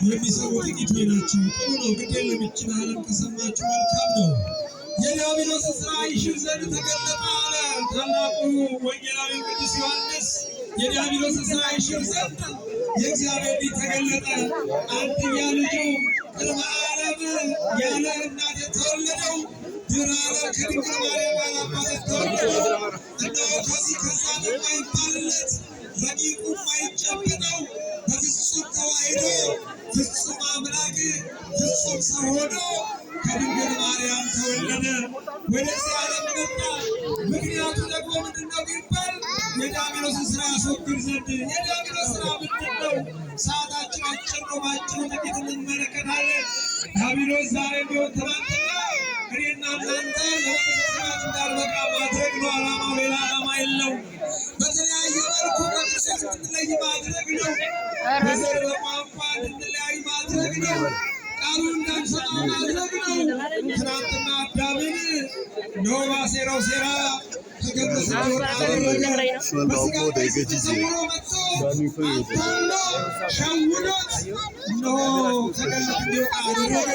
የሚሰሩት ጥቂት ናቸው። ጥሩ ነው። ግዴለ ምችናለም ከሰማችሁ መልካም ነው። የዲያብሎስ ሥራ ይሽር ዘንድ ተገለጠ አለ ታላቁ ወንጌላዊ ቅዱስ ዮሐንስ። የዲያብሎስ ሥራ ይሽር ዘንድ የእግዚአብሔር ልጅ ተገለጠ። አንድያ ልጁ ቅድመ ዓለም ያለ እናት የተወለደው ድኅረ ዓለም ከድንግል ማርያም ያለ አባት የተወለደው እነሆ ከዚህ ከዛ የማይባልለት ረቂቁ የማይጨበጠው በፍጹም ተዋሕዶ ፍጹም አምላክ ፍጹም ሰው ሆኖ ከድንግል ማርያም ተወለደ፣ ወደዚህ ዓለም መጣ። ምክንያቱ ደግሞ ምንድነው ቢባል የዲያብሎስን ሥራ ያስወግድ ዘንድ። የዲያብሎስ ሥራ ምንድነው? ሰዓታችን አጭር ነው። ባጭሩ ጥቂት እንመለከታለን። ዲያብሎስ ዛሬ ቢሆን ትናንትና እኔና እናንተ ለመንግሥተ ሰማያት እንዳንበቃ ማድረግ ነው ዓላማው። ሌላ ዓላማ የለውም። በተለያየ መልኩ ከክርስቶስ እንድንለይ ማድረግ ነው። በዘር በቋንቋ እንድንለያይ ማድረግ ነው። ቃሉን እንዳንሰማ ማድረግ ነው። ትናንትና አዳምን ነው ባሴራው ሴራ ከገነት እንዲወጣ አደረገ። በሥጋ ተሰውሮ መጥቶ አታሎ ሸውዶት እነሆ ከገነት እንዲወጣ አደረገ።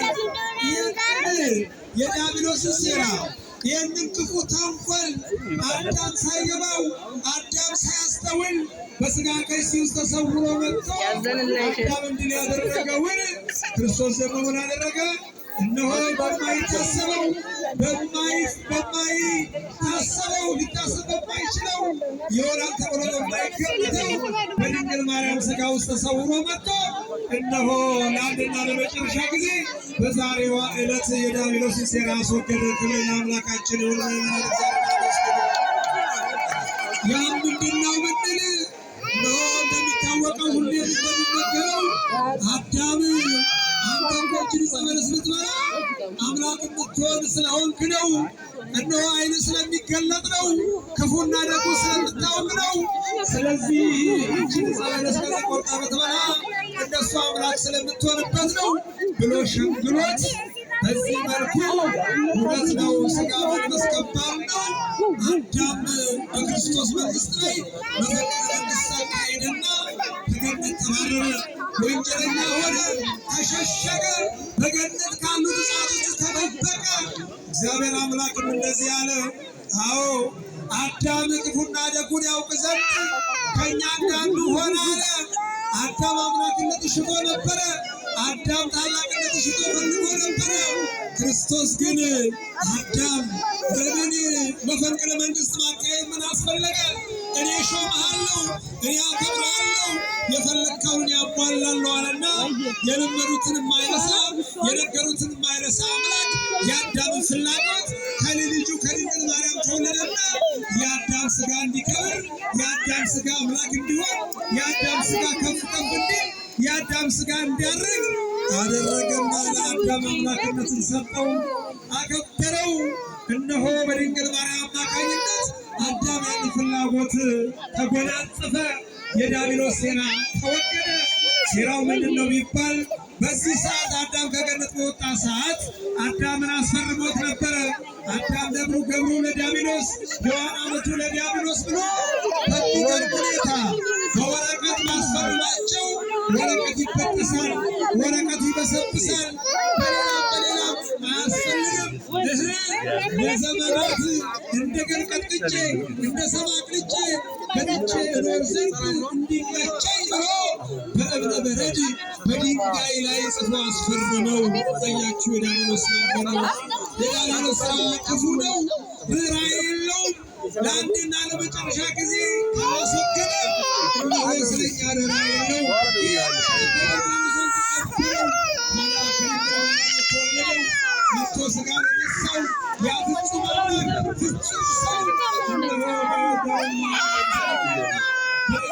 ይህንን የዲያብሎስን ሴራ ይህንን ክፉ ተንኮል አዳም ሳይገባው አዳም ሳያስተውል በሥጋ ከይሲ ውስጥ ተሰውሮ መጥቶ አዳም እንዲል ያደረገውን ክርስቶስ ደግሞ ምን አደረገ? እነሆ በማይታሰበው በማይታሰበው ሊታሰብ በማይችለው ይሆናል ተብሎ በማይገመተው በድንግል ማርያም ሥጋ ውስጥ ተሰውሮ መጥቶ እነሆ ለአንድና ለመጨረሻ ጊዜ በዛሬዋ ዕለት የዲያብሎስን ሴራ አስወገደ። ክብር ለአምላካችን ይሁን። ያን ምንድነው ብንል እነሆ እንደሚታወቀው ሁሌ እንደሚነገረው አዳም አንተ እንኳን ዕፀ በለስ ብትበላ አምላክ የምትሆን ስለሆንክ ነው። እነሆ ዓይን ስለሚገለጥ ነው። ክፉና ደጉ ስለምታውቅ ነው። ስለዚህ ይህችን ዕፀ በለስ ቆርጣ ብትበላ እንደሱ አምላክ ስለምትሆንበት ነው ብሎ ሸምግሎት በዚህ መልኩ እውነት ነው። ሥጋ መንፈስ ከባድ ነው። አዳም በክርስቶስ መንግሥት ላይ መፈንቅለ መንግሥት አካሄደና ከገነት ተባረረ። ወንጀለኛ ሆነ፣ ተሸሸገ፣ በገነት ካሉት እሳቶች ተደበቀ። እግዚአብሔር አምላክም እንደዚህ አለ። አዎ አዳም ክፉና ደጉን ያውቅ ዘንድ ከእኛ እንዳንዱ ሆነ አለ። አዳም አምላክነት ሽቶ ነበረ። አዳም ታላቅነት ሽቶ ፈልጎ ነበረ። ክርስቶስ ግን አዳም በምን መፈንቅለ መንግሥት ማካሄድ ምን አስፈለገ? እኔ ሾምሃለሁ፣ እኔ አከብርሃለሁ፣ የፈለግከውን ያሟላለሁ አለና የለመዱትን የማይረሳ የነገሩትን የማይረሳ አምላክ የአዳምን ፍላጎት ከልጁ ከድንግል ማርያም ተወለደና የአዳም ሥጋ እንዲከብር የአዳም ሥጋ አምላክ እንዲሆን የአዳም ሥጋ ከፍ ከፍ እንዲል የአዳም ሥጋ እንዲያርግ አደረገና ለአዳም አምላክነትን ሰጠው፣ አከበረው። እነሆ በድንግል ማርያም አማካኝነት አዳም ያን ፍላጎት ተጎናጸፈ። የዲያብሎስ ሴራ ተወገደ። ሴራው ምንድን ነው ቢባል በዚህ ሰዓት አዳም ከገነት በወጣ ሰዓት አዳምን አስፈርሞት ነበረ። አዳም ገብሩ ለዲያብሎስ ሔዋን ዓመቱ ለዲያብሎስ ብሎ በሚገርም ሁኔታ በወረቀት ማስፈረማቸው ወረቀት ይበጠሳል፣ ወረቀት ይበሰብሳል፣ በሌላም አያስፈልግም። ለዘመናት እንደ ገር ቀጥቅጬ እንደ ሰም አቅልጬ በልቼ እኖር ዘንድ እንዲመቸኝ ብሎ በእብነ በረድ በድንጋይ ላይ ጽፎ አስፈረመው። ጠያችሁ የዲያብሎስ ስራ ነው። የዲያብሎስ ስራ ክፉ ነው፣ ርኅራኄ የለውም። ለአንዴና ለመጨረሻ ጊዜ ካስወገደ እነሆ ስለኛ ደህና የለው መጥቶ ሥጋ የነሳው ያ ፍጹም አምላክ ፍጹም ሰው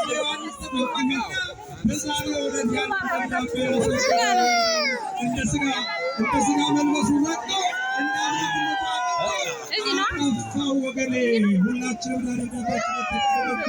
በዮሐንስ ተጠመቀና በዛሬው ዕለት እንደ ሥጋ መልበሱ መጥቶ እንደ አምላክነቱ አጠፋው ወገኔ ሁላችንም ለረዳታችን